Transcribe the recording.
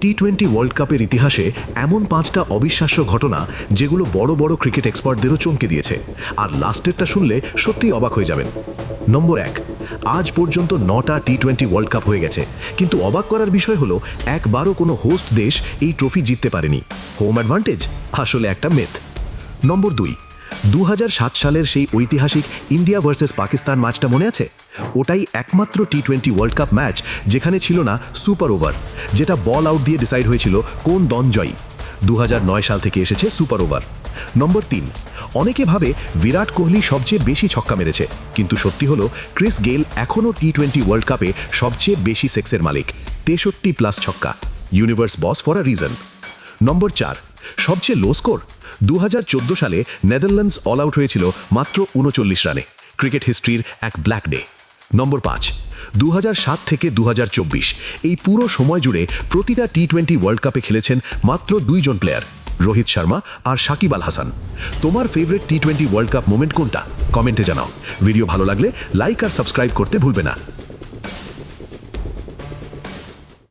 টি-20 world কাপের ইতিহাসে এমন 5টা অবিশ্বাস্য ঘটনা যেগুলো বড় বড় ক্রিকেট এক্সপার্টদেরও চমকে দিয়েছে, আর লাস্টেরটা শুনলে সত্যিই অবাক হয়ে যাবেন। নম্বর 1, আজ পর্যন্ত 9টা টি-20 ওয়ার্ল্ড কাপ হয়ে গেছে, কিন্তু অবাক করার বিষয় হলো একবারও কোনো হোস্ট দেশ এই ট্রফি জিততে পারেনি। হোম অ্যাডভান্টেজ আসলে একটা মিথ। নম্বর 2, 2007 সালের সেই ঐতিহাসিক ইন্ডিয়া ভার্সেস পাকিস্তান ম্যাচটা মনে আছে? ওটাই একমাত্র টি-20 ওয়ার্ল্ড কাপ ম্যাচ যেখানে ছিল না সুপার ওভার, যেটা বল আউট দিয়ে ডিসাইড হয়েছিল কোন দল জয়ী। 2009 সাল থেকে এসেছে সুপার ওভার। নম্বর 3, অনেকে ভাবে বিরাট কোহলি সবচেয়ে বেশি ছক্কা মেরেছে, কিন্তু সত্যি হলো ক্রিস গেল এখনও টি-20 ওয়ার্ল্ড কাপে সবচেয়ে বেশি সিক্সের মালিক, 63+ ছক্কা। Universe boss for a reason. Number 4, সবচেয়ে লো স্কোর 2014 সালে নেদারল্যান্ডস অল আউট হয়েছিল মাত্র 39 রানে, ক্রিকেট হিস্ট্রির এক ব্ল্যাক ডে। নম্বর 5, 2007 থেকে 2024 এই পুরো সময় জুড়ে প্রতিটা টি-20 ওয়ার্ল্ড কাপে খেলেছেন মাত্র 2 জন প্লেয়ার, রোহিত শর্মা আর সাকিব আল হাসান। তোমার ফেভারিট টি-20 ওয়ার্ল্ড কাপ মোমেন্ট কোনটা? কমেন্টে জানাও। ভিডিও ভালো লাগলে লাইক আর সাবস্ক্রাইব করতে ভুলবে না।